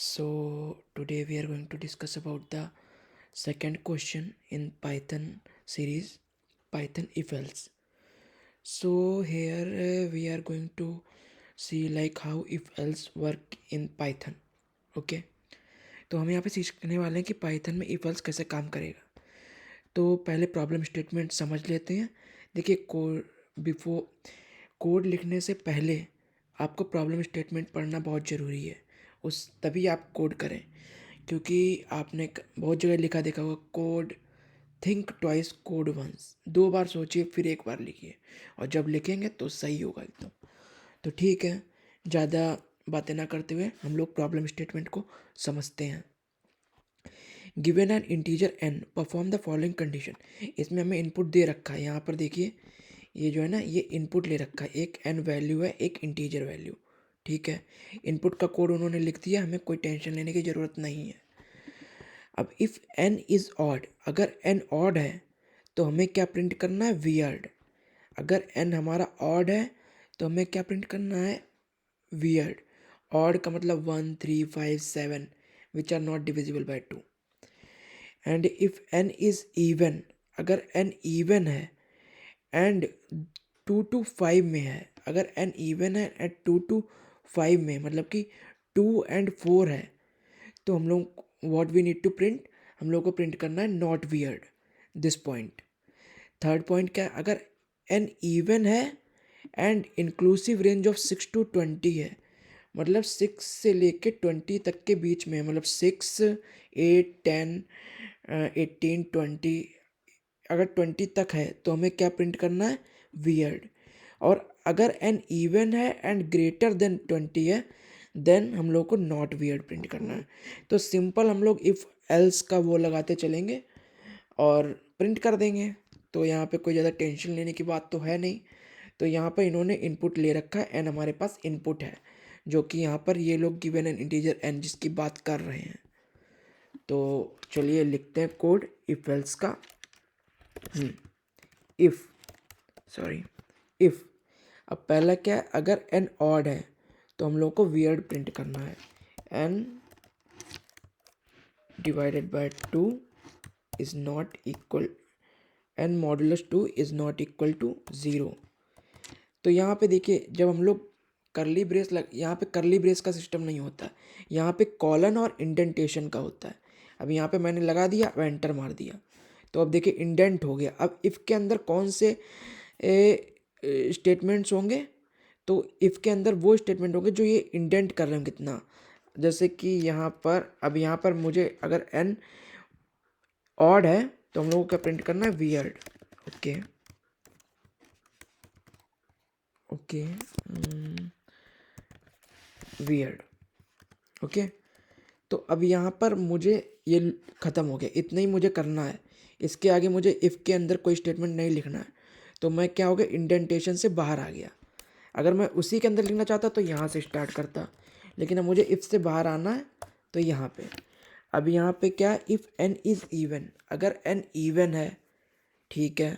So today we are going to discuss about the second question in Python series, Python if else. So here we are going to see like how if else work in Python. Okay, तो हम यहाँ पे सीखने वाले हैं कि Python में if else कैसे काम करेगा। तो पहले प्रॉब्लम स्टेटमेंट समझ लेते हैं। देखिए कोड लिखने से पहले आपको प्रॉब्लम स्टेटमेंट पढ़ना बहुत ज़रूरी है, उस तभी आप कोड करें। क्योंकि आपने बहुत जगह लिखा देखा होगा code think twice code once, 2 बार सोचिए फिर 1 बार लिखिए, और जब लिखेंगे तो सही होगा एकदम। तो ठीक है, ज़्यादा बातें ना करते हुए हम लोग प्रॉब्लम स्टेटमेंट को समझते हैं। Given an integer N perform the following condition. इसमें हमें इनपुट दे रखा है। यहाँ पर देखिए ये जो है ना, ये इनपुट ले रखा है, एक एन वैल्यू है, एक इंटीजर वैल्यू। ठीक है, इनपुट का कोड उन्होंने लिख दिया, हमें कोई टेंशन लेने की ज़रूरत नहीं है। अब इफ़ एन इज़ ऑड, अगर एन ऑड है तो हमें क्या प्रिंट करना है, वियर्ड। अगर एन हमारा ऑड है तो हमें क्या प्रिंट करना है, वियर्ड। ऑड का मतलब 1 3 5 7 which are not divisible by 2। And if N is even, अगर एन इवन है एंड 2 to 5 में है, अगर एन इवन है एट 2 to 5 में, मतलब कि 2 and 4 है, तो हम लोग what we need to print, हम लोग को प्रिंट करना है not weird this point. Third point क्या है, अगर एन इवन है and inclusive range of 6 to 20 है, मतलब 6 से लेके 20 तक के बीच में है, मतलब 6 8 10 18 20, अगर 20 तक है तो हमें क्या प्रिंट करना है, वियर्ड। और अगर एन इवन है एंड ग्रेटर देन 20 है, देन हम लोग को नॉट वियर्ड प्रिंट करना है। तो सिंपल हम लोग इफ़ एल्स का वो लगाते चलेंगे और प्रिंट कर देंगे। तो यहाँ पे कोई ज़्यादा टेंशन लेने की बात तो है नहीं। तो यहाँ पर इन्होंने इनपुट ले रखा है, एन हमारे पास इनपुट है, जो कि यहाँ पर ये लोग गिवन एन इंटीजर एन जिसकी बात कर रहे हैं। तो चलिए लिखते हैं कोड इफ एल्स का। इफ़ इफ़ अब पहला क्या है, अगर एन ऑड है तो हम लोग को वियर्ड प्रिंट करना है। N divided by 2 is not equal, N modulus 2 is not equal to 0। तो यहाँ पे देखिए, जब हम लोग करली ब्रेस यहाँ पे करली ब्रेस का सिस्टम नहीं होता, यहाँ पे कॉलन और इंडेंटेशन का होता है। अब यहाँ पे मैंने लगा दिया, अब एंटर मार दिया, तो अब देखिए इंडेंट हो गया। अब इफ़ के अंदर कौन से स्टेटमेंट्स होंगे, तो इफ़ के अंदर वो स्टेटमेंट होंगे जो ये इंडेंट कर रहे हैं कितना। जैसे कि यहाँ पर, अब यहाँ पर मुझे अगर एन ऑड है तो हम लोगों को क्या प्रिंट करना है, weird. Okay okay weird. Okay, तो अब यहाँ पर मुझे ये ख़त्म हो गया, इतना ही मुझे करना है। इसके आगे मुझे इफ़ के अंदर कोई स्टेटमेंट नहीं लिखना है। तो मैं क्या हो गया, इंडेंटेशन से बाहर आ गया। अगर मैं उसी के अंदर लिखना चाहता तो यहाँ से स्टार्ट करता, लेकिन अब मुझे इफ़ से बाहर आना है तो यहाँ पे। अब यहाँ पे क्या, इफ़ एन इज़ इवन, अगर एन इवन है, ठीक है,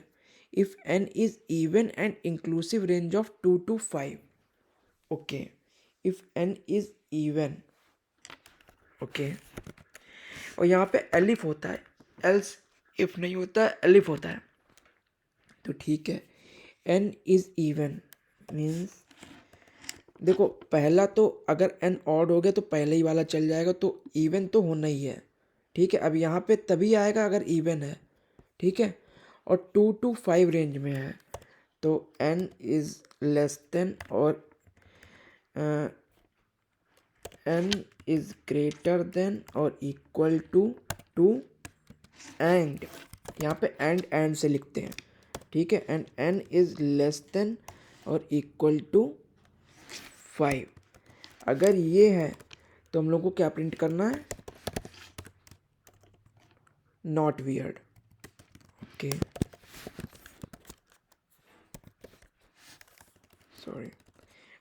if N is even and inclusive range of 2 to 5। Okay, if N is even, okay, और यहाँ पे एलिफ होता है, एल्स इफ नहीं होता है, एलिफ होता है। तो ठीक है, एन इज़ इवन मीन्स, देखो पहला तो अगर एन ऑड हो गया तो पहले ही वाला चल जाएगा, तो इवन तो होना ही है। ठीक है, अब यहाँ पे तभी आएगा अगर इवन है। ठीक है, और 2 to 5 रेंज में है, तो एन इज़ लेस देन और एन इज़ ग्रेटर देन और इक्वल टू 2 एंड, यहाँ पे एंड से लिखते हैं। ठीक है, and n is less than और इक्वल टू 5। अगर ये है तो हम लोग को क्या प्रिंट करना है, नॉट वियर्ड। ओके सॉरी,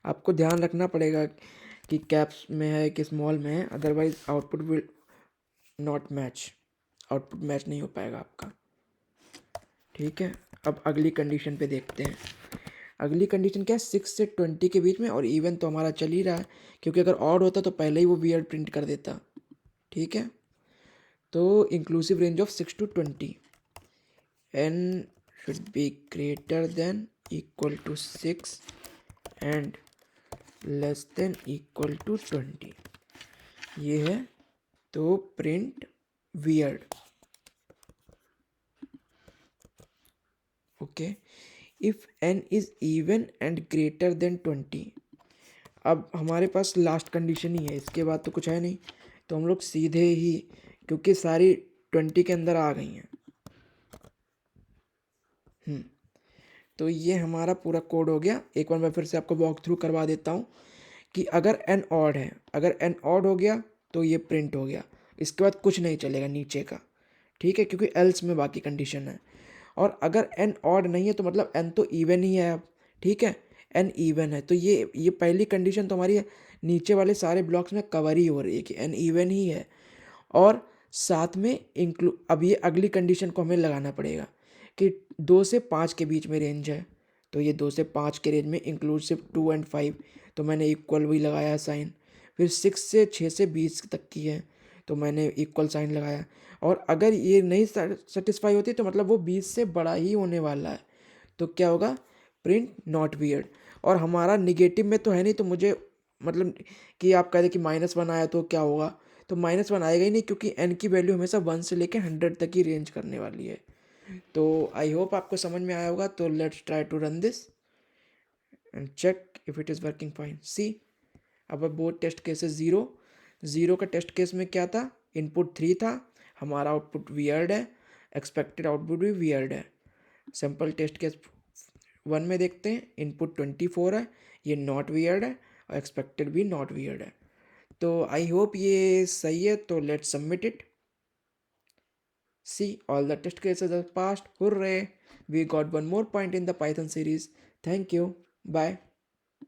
आपको ध्यान रखना पड़ेगा कि कैप्स में है कि स्मॉल में है, otherwise output will not match, output match नहीं हो पाएगा आपका। ठीक है, अब अगली कंडीशन पे देखते हैं। अगली कंडीशन क्या है, 6 से 20 के बीच में, और इवन तो हमारा चल ही रहा है, क्योंकि अगर ऑड होता तो पहले ही वो वियर्ड प्रिंट कर देता। ठीक है, तो inclusive range of 6 to 20, n should be greater than equal to 6 and less than equal to 20, ये है। तो print weird. Okay, if n is even and greater than 20, अब हमारे पास लास्ट कंडीशन ही है, इसके बाद तो कुछ है नहीं, तो हम लोग सीधे ही, क्योंकि सारी 20 के अंदर आ गई हैं। तो ये हमारा पूरा कोड हो गया। एक बार मैं फिर से आपको वॉक थ्रू करवा देता हूँ कि अगर एन ऑड है, अगर एन ऑड हो गया तो ये प्रिंट हो गया, इसके बाद कुछ नहीं चलेगा नीचे का। ठीक है, क्योंकि एल्स में बाकी कंडीशन है। और अगर एन ऑड नहीं है तो मतलब एन तो इवन ही है अब। ठीक है, एन इवन है तो ये पहली कंडीशन तो हमारी नीचे वाले सारे ब्लॉक्स में कवर ही हो रही है कि एन इवन ही है। और साथ में अब ये अगली कंडीशन को हमें लगाना पड़ेगा कि 2 से 5 के बीच में रेंज है, तो ये 2 से 5 के रेंज में इंक्लूसिव 2 and 5, तो मैंने इक्वल भी लगाया साइन। फिर 6 से 6 से 20 तक की है, तो मैंने इक्वल साइन लगाया। और अगर ये नहीं सेटिस्फाई होती तो मतलब वो 20 से बड़ा ही होने वाला है, तो क्या होगा, प्रिंट नॉट वियर्ड। और हमारा निगेटिव में तो है नहीं, तो मुझे मतलब कि आप कह दें कि -1 आया तो क्या होगा, तो -1 आएगा ही नहीं, क्योंकि n की वैल्यू हमेशा 1 से लेकर 100 तक ही रेंज करने वाली है। तो आई होप आपको समझ में आया होगा। तो let's try to run this and check if it is working fine. See, अब बोथ टेस्ट केसेस ज़ीरो का टेस्ट केस में क्या था, इनपुट 3 था, हमारा आउटपुट वियर्ड है, एक्सपेक्टेड आउटपुट भी वियर्ड है। सिंपल टेस्ट केस 1 में देखते हैं, इनपुट 24 है, ये नॉट वियर्ड है, और एक्सपेक्टेड भी नॉट वियर्ड है। तो आई होप ये सही है, तो let's submit it. See, all the test cases are passed. Hooray! We got one more point in the Python series. Thank you. Bye.